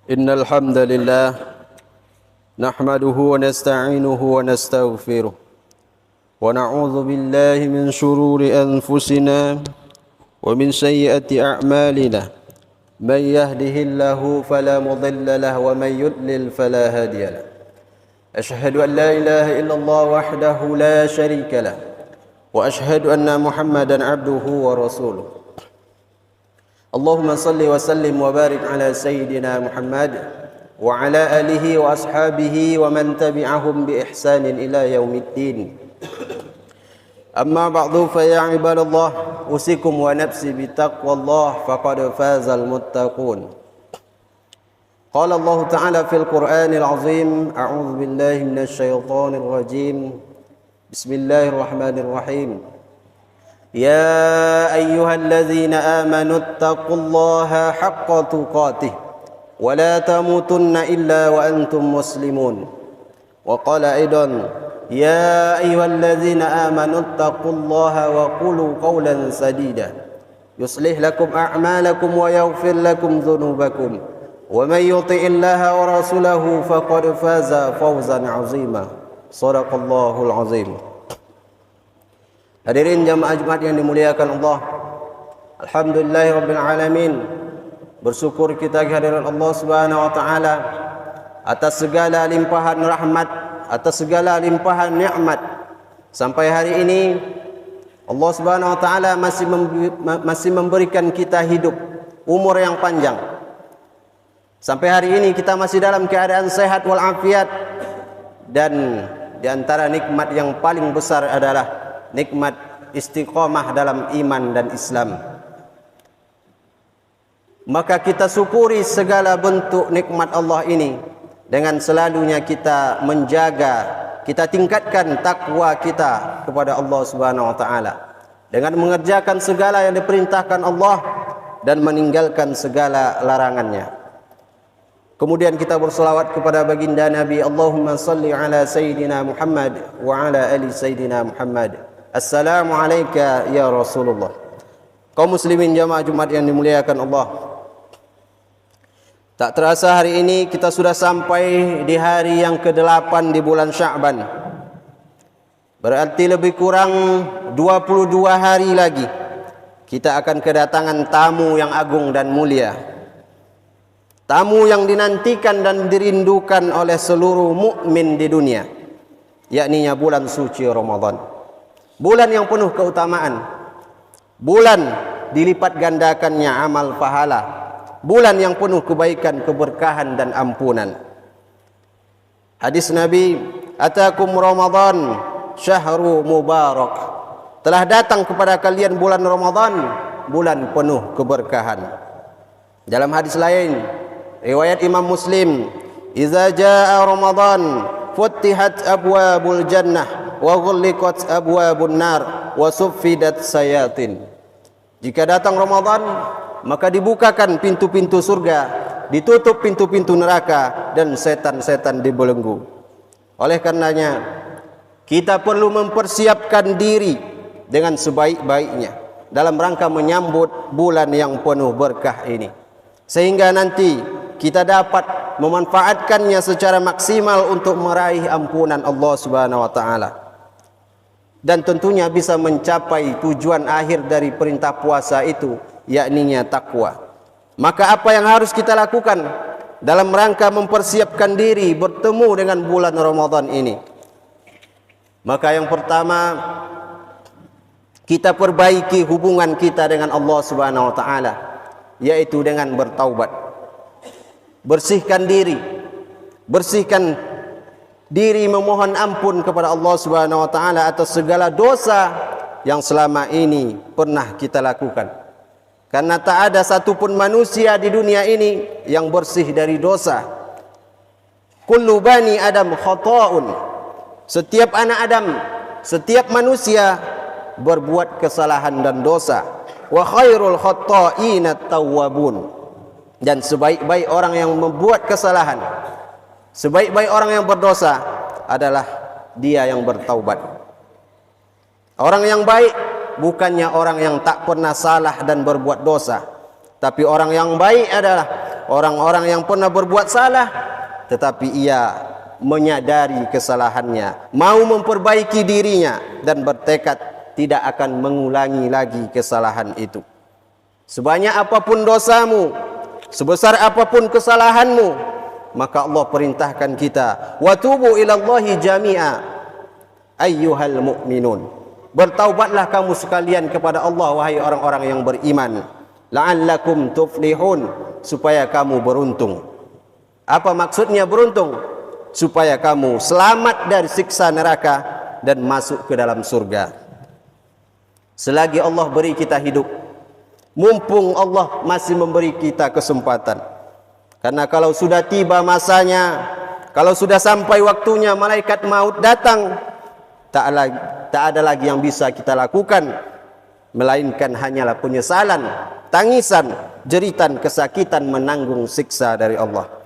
إن الحمد لله نحمده ونستعينه ونستغفره ونعوذ بالله من شرور أنفسنا ومن سيئات أعمالنا من يهده الله فلا مضل له ومن يضلل فلا هادي له أشهد أن لا إله إلا الله وحده لا شريك له وأشهد أن محمدا عبده ورسوله اللهم صل وسلم وبارك على سيدنا محمد وعلى آله وأصحابه ومن تبعهم بإحسان إلى يوم الدين أما بعد فيا عباد الله أوصيكم ونفسي بتقوى الله فقد فاز المتقون قال الله تعالى في القرآن العظيم أعوذ بالله من الشيطان الرجيم بسم الله الرحمن الرحيم يا أيها الذين آمنوا اتقوا الله حق تقاته ولا تموتن إلا وأنتم مسلمون وقال أيضا يا أيها الذين آمنوا اتقوا الله وقولوا قولا سديدا يصلح لكم أعمالكم ويغفر لكم ذنوبكم ومن يطع الله ورسوله فقد فاز فوزا عظيما صدق الله العظيم. Hadirin jamaah Jumat yang dimuliakan Allah, alhamdulillahirabbil alamin. Bersyukur kita kehadiran Allah Subhanahu wa taala atas segala limpahan rahmat, atas segala limpahan nikmat. Sampai hari ini Allah Subhanahu wa taala masih memberikan kita hidup, umur yang panjang. Sampai hari ini kita masih dalam keadaan sehat walafiat, dan di antara nikmat yang paling besar adalah nikmat istiqamah dalam iman dan Islam. Maka kita syukuri segala bentuk nikmat Allah ini dengan selalunya kita menjaga, kita tingkatkan takwa kita kepada Allah Subhanahu wa taala dengan mengerjakan segala yang diperintahkan Allah dan meninggalkan segala larangannya. Kemudian kita berselawat kepada baginda Nabi, Allahumma salli ala Sayyidina Muhammad wa ala ali Sayyidina Muhammad. Assalamu alayka ya Rasulullah. Kaum muslimin jamaah Jumat yang dimuliakan Allah, tak terasa hari ini kita sudah sampai di hari yang ke-8 di bulan Sya'ban. Berarti lebih kurang 22 hari lagi kita akan kedatangan tamu yang agung dan mulia, tamu yang dinantikan dan dirindukan oleh seluruh mukmin di dunia, yakni bulan suci Ramadan. Bulan yang penuh keutamaan, bulan dilipat gandakannya amal pahala, bulan yang penuh kebaikan, keberkahan dan ampunan. Hadis Nabi, atakum Ramadan syahru mubarak. Telah datang kepada kalian bulan Ramadan, bulan penuh keberkahan. Dalam hadis lain, riwayat Imam Muslim, iza jaa Ramadan futtihat abwabul jannah wa ghulliqat abwabun nar wa suffidat sayatin. Jika datang Ramadan, maka dibukakan pintu-pintu surga, ditutup pintu-pintu neraka, dan setan-setan dibelenggu. Oleh karenanya kita perlu mempersiapkan diri dengan sebaik-baiknya dalam rangka menyambut bulan yang penuh berkah ini, sehingga nanti kita dapat memanfaatkannya secara maksimal untuk meraih ampunan Allah Subhanahu wa taala, dan tentunya bisa mencapai tujuan akhir dari perintah puasa itu, yakninya takwa. Maka apa yang harus kita lakukan dalam rangka mempersiapkan diri bertemu dengan bulan Ramadan ini? Maka yang pertama, kita perbaiki hubungan kita dengan Allah Subhanahu wa taala, yaitu dengan bertaubat. Bersihkan diri memohon ampun kepada Allah Subhanahu wa taala atas segala dosa yang selama ini pernah kita lakukan. Karena tak ada satupun manusia di dunia ini yang bersih dari dosa. Kullu bani Adam khata'un. Setiap anak Adam, setiap manusia berbuat kesalahan dan dosa. Wa khairul khata'ina at-tawwabun. Dan sebaik-baik orang yang membuat kesalahan, sebaik-baik orang yang berdosa adalah dia yang bertaubat. Orang yang baik bukannya orang yang tak pernah salah dan berbuat dosa, tapi orang yang baik adalah orang-orang yang pernah berbuat salah, tetapi ia menyadari kesalahannya, mau memperbaiki dirinya dan bertekad tidak akan mengulangi lagi kesalahan itu. Sebanyak apapun dosamu, sebesar apapun kesalahanmu, maka Allah perintahkan kita, wa tubu ilallahi jami'a ayyuhal mu'minun. Bertaubatlah kamu sekalian kepada Allah, wahai orang-orang yang beriman, la'allakum tuflihun, supaya kamu beruntung. Apa maksudnya beruntung? Supaya kamu selamat dari siksa neraka dan masuk ke dalam surga. Selagi Allah beri kita hidup, mumpung Allah masih memberi kita kesempatan. Karena kalau sudah tiba masanya, kalau sudah sampai waktunya malaikat maut datang, tak ada lagi yang bisa kita lakukan, melainkan hanyalah penyesalan, tangisan, jeritan, kesakitan menanggung siksa dari Allah.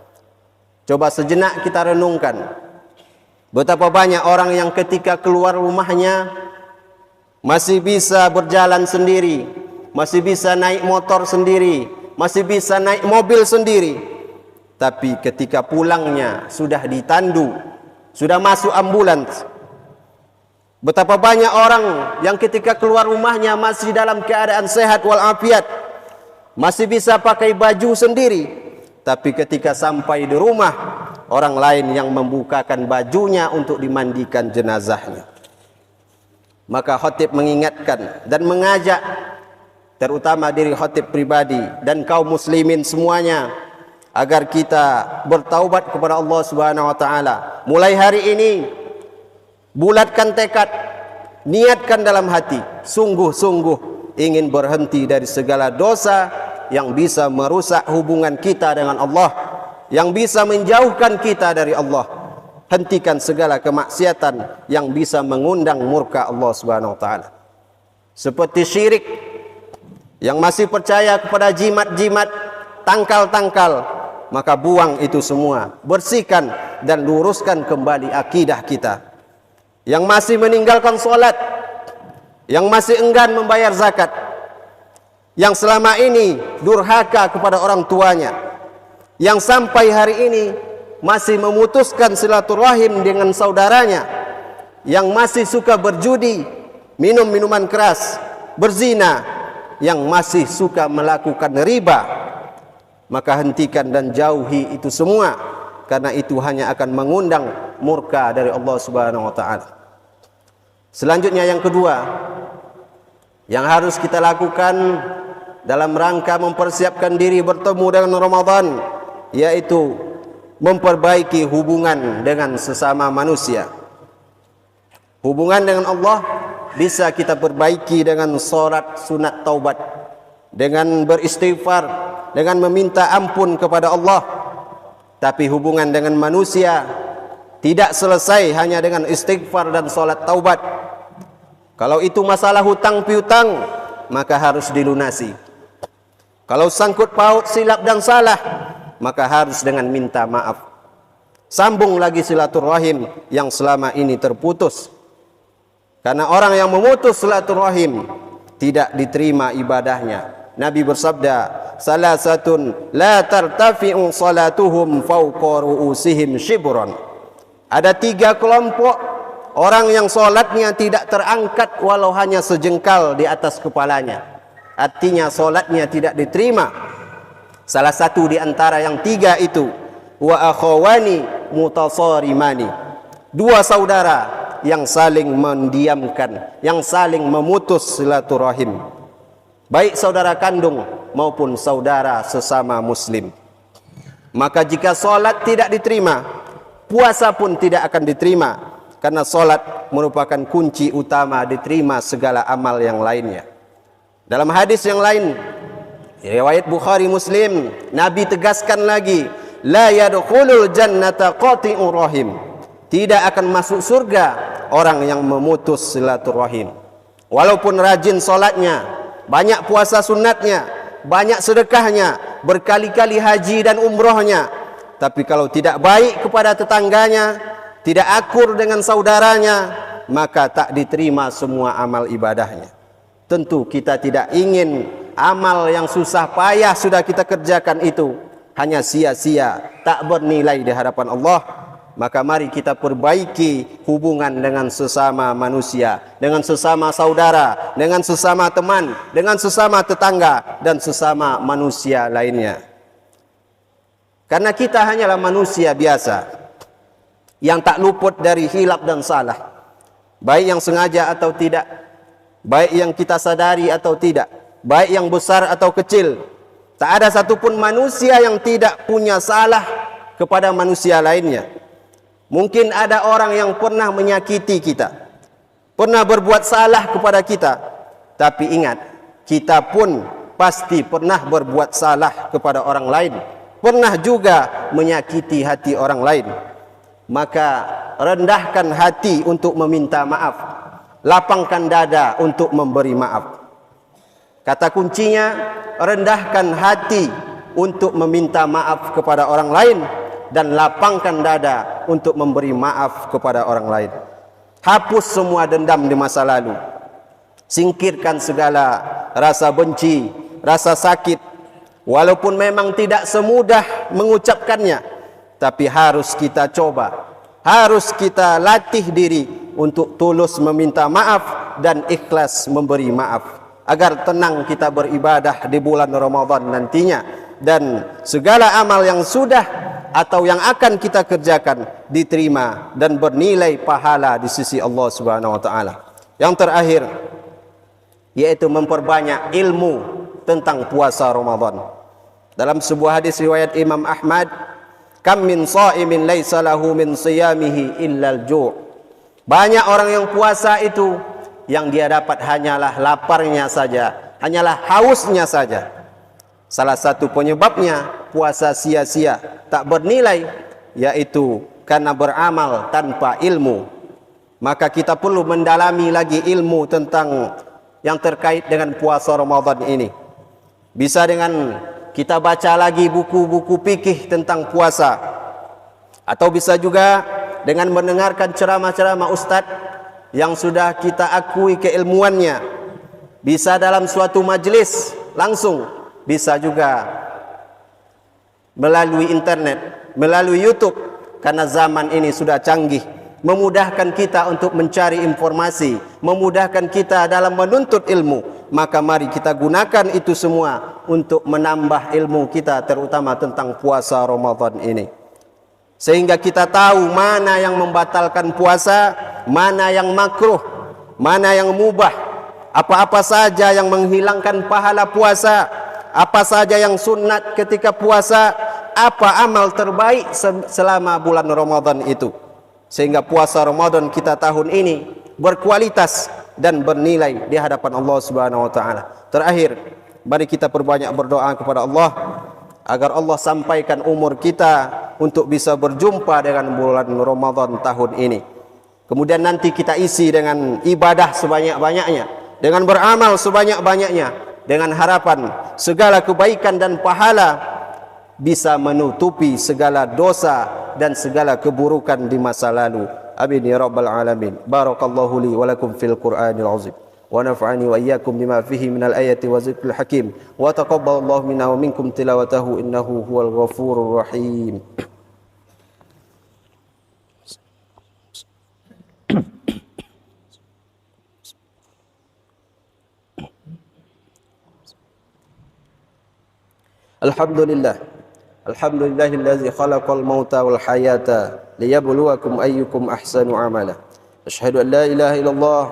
Coba sejenak kita renungkan, betapa banyak orang yang ketika keluar rumahnya masih bisa berjalan sendiri, masih bisa naik motor sendiri, masih bisa naik mobil sendiri, tapi ketika pulangnya sudah ditandu, sudah masuk ambulans. Betapa banyak orang yang ketika keluar rumahnya masih dalam keadaan sehat walafiat, masih bisa pakai baju sendiri, tapi ketika sampai di rumah, orang lain yang membukakan bajunya untuk dimandikan jenazahnya. Maka khatib mengingatkan dan mengajak, terutama diri khatib pribadi dan kaum muslimin semuanya, agar kita bertaubat kepada Allah Subhanahu wa taala. Mulai hari ini bulatkan tekad, niatkan dalam hati, sungguh-sungguh ingin berhenti dari segala dosa yang bisa merusak hubungan kita dengan Allah, yang bisa menjauhkan kita dari Allah. Hentikan segala kemaksiatan yang bisa mengundang murka Allah Subhanahu wa taala. Seperti syirik, yang masih percaya kepada jimat-jimat, tangkal-tangkal, maka buang itu semua, bersihkan dan luruskan kembali akidah kita. Yang masih meninggalkan solat, yang masih enggan membayar zakat, yang selama ini durhaka kepada orang tuanya, yang sampai hari ini masih memutuskan silaturahim dengan saudaranya, yang masih suka berjudi, minum minuman keras, berzina, yang masih suka melakukan riba, maka hentikan dan jauhi itu semua, karena itu hanya akan mengundang murka dari Allah Subhanahu wa taala. Selanjutnya yang kedua yang harus kita lakukan dalam rangka mempersiapkan diri bertemu dengan Ramadan, yaitu memperbaiki hubungan dengan sesama manusia. Hubungan dengan Allah bisa kita perbaiki dengan salat sunat taubat, dengan beristighfar, dengan meminta ampun kepada Allah. Tapi hubungan dengan manusia tidak selesai hanya dengan istighfar dan salat taubat. Kalau itu masalah hutang piutang, maka harus dilunasi. Kalau sangkut paut silap dan salah, maka harus dengan minta maaf. Sambung lagi silaturahim yang selama ini terputus. Karena orang yang memutus silaturahim tidak diterima ibadahnya. Nabi bersabda, salasatun la tartafi'u salatuhum fawqa ru'usihim shibran. Ada 3 kelompok orang yang solatnya tidak terangkat walau hanya sejengkal di atas kepalanya. Artinya solatnya tidak diterima. Salah satu di antara yang 3 itu, wa akhawani mutasarimani, 2 saudara yang saling mendiamkan, yang saling memutus silaturahim, baik saudara kandung maupun saudara sesama muslim. Maka jika solat tidak diterima, puasa pun tidak akan diterima, karena solat merupakan kunci utama diterima segala amal yang lainnya. Dalam hadis yang lain, riwayat Bukhari Muslim, Nabi tegaskan lagi, la yadkhulul jannata qati'ur rahim, tidak akan masuk surga orang yang memutus silaturahim. Walaupun rajin solatnya, banyak puasa sunatnya, banyak sedekahnya, berkali-kali haji dan umrohnya, tapi kalau tidak baik kepada tetangganya, tidak akur dengan saudaranya, maka tak diterima semua amal ibadahnya. Tentu kita tidak ingin amal yang susah payah sudah kita kerjakan itu hanya sia-sia, tak bernilai di hadapan Allah. Maka mari kita perbaiki hubungan dengan sesama manusia, dengan sesama saudara, dengan sesama teman, dengan sesama tetangga dan sesama manusia lainnya. Karena kita hanyalah manusia biasa yang tak luput dari hilap dan salah, baik yang sengaja atau tidak, baik yang kita sadari atau tidak, baik yang besar atau kecil. Tak ada satupun manusia yang tidak punya salah kepada manusia lainnya. Mungkin ada orang yang pernah menyakiti kita, pernah berbuat salah kepada kita, tapi ingat, kita pun pasti pernah berbuat salah kepada orang lain, pernah juga menyakiti hati orang lain. Maka rendahkan hati untuk meminta maaf, lapangkan dada untuk memberi maaf. Kata kuncinya, rendahkan hati untuk meminta maaf kepada orang lain dan lapangkan dada untuk memberi maaf kepada orang lain. Hapus semua dendam di masa lalu. Singkirkan segala rasa benci, rasa sakit. Walaupun memang tidak semudah mengucapkannya, tapi harus kita coba, harus kita latih diri untuk tulus meminta maaf dan ikhlas memberi maaf, agar tenang kita beribadah di bulan Ramadan nantinya, dan segala amal yang sudah atau yang akan kita kerjakan diterima dan bernilai pahala di sisi Allah Subhanahu wa taala. Yang terakhir yaitu memperbanyak ilmu tentang puasa Ramadan. Dalam sebuah hadis riwayat Imam Ahmad, kam min shaimin laisa lahu min siyamihi illa al-ju'. Banyak orang yang puasa itu yang dia dapat hanyalah laparnya saja, hanyalah hausnya saja. Salah satu penyebabnya puasa sia-sia, tak bernilai, yaitu karena beramal tanpa ilmu. Maka kita perlu mendalami lagi ilmu tentang yang terkait dengan puasa Ramadan ini. Bisa dengan kita baca lagi buku-buku fikih tentang puasa, atau bisa juga dengan mendengarkan ceramah-ceramah ustaz yang sudah kita akui keilmuannya. Bisa dalam suatu majlis langsung, bisa juga melalui internet, melalui YouTube, karena zaman ini sudah canggih, memudahkan kita untuk mencari informasi, memudahkan kita dalam menuntut ilmu. Maka mari kita gunakan itu semua untuk menambah ilmu kita, terutama tentang puasa Ramadan ini, sehingga kita tahu mana yang membatalkan puasa, mana yang makruh, mana yang mubah, apa-apa saja yang menghilangkan pahala puasa, apa saja yang sunat ketika puasa, apa amal terbaik selama bulan Ramadan itu, sehingga puasa Ramadan kita tahun ini berkualitas dan bernilai di hadapan Allah Subhanahu wa taala. Terakhir, mari kita perbanyak berdoa kepada Allah agar Allah sampaikan umur kita untuk bisa berjumpa dengan bulan Ramadan tahun ini. Kemudian nanti kita isi dengan ibadah sebanyak-banyaknya, dengan beramal sebanyak-banyaknya, dengan harapan segala kebaikan dan pahala bisa menutupi segala dosa dan segala keburukan di masa lalu. Amin ya rabbal alamin. Barakallahu li wa lakum fil Qur'anil azim, wa nafa'ani wa iyyakum bima fihi minal ayati wa zikril hakim, wa taqabbalallahu minna wa minkum tilawatahu innahu huwal ghafurur rahim. Alhamdulillah, alhamdulillahillazi khalaqal mauta wal hayata liyabluwakum ayyukum ahsanu amala. Asyhadu an la ilaha illallah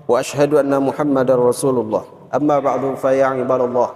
wa asyhadu anna Muhammadar Rasulullah. Amma ba'du, fa ya ibadallah,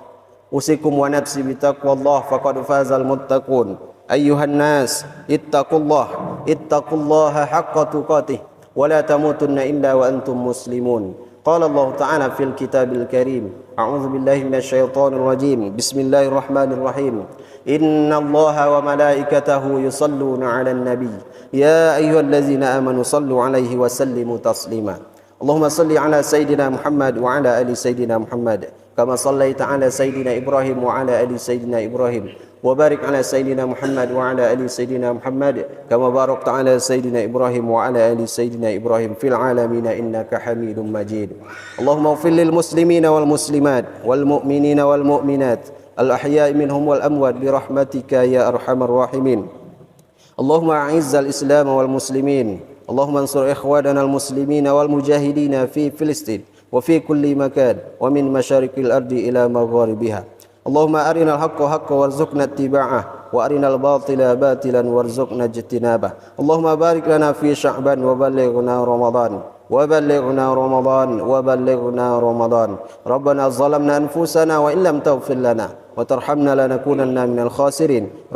usikum wa nafsi bi taqwallah faqad fazal muttaqun. Ayyuhan nas, ittaqullaha haqqa tuqatih wa la tamutunna illa wa antum muslimun. Qala Allah Ta'ala fil kitabil karim, a'udzu billahi minasyaitonir rajim, bismillahirrahmanirrahim. Inna Allaha wa malaikatahu yusalluna 'alan nabi, ya ayyuhallazina amanu sallu 'alaihi wa sallimu taslima. Allahumma salli 'ala sayidina Muhammad wa 'ala ali sayidina Muhammad, kama sallaita 'ala sayidina Ibrahim wa 'ala ali sayidina Ibrahim, wa barik 'ala sayidina Muhammad wa 'ala ali sayidina Muhammad, kama barakta 'ala sayidina Ibrahim wa 'ala ali sayidina Ibrahim fil 'alamin innaka Hamidum Majid. Allahumma ighfir lil muslimina wal muslimat wal mu'minina wal mu'minat الأحياء منهم والأموات برحمتك يا أرحم الراحمين. اللهم أعز الإسلام والمسلمين، اللهم انصر إخواننا المسلمين والمجاهدين في فلسطين وفي كل مكان ومن مشارق الأرض إلى مغاربها. اللهم أرنا الحق حقا وارزقنا اتباعه وأرنا الباطل باطلا وارزقنا اجتنابه. اللهم بارك لنا في شعبان وبلغنا رمضان وبلغنا رمضان. ربنا ظلمنا أنفسنا وإن لم تغفر لنا وترحمنا لنكونن من الخاسرين.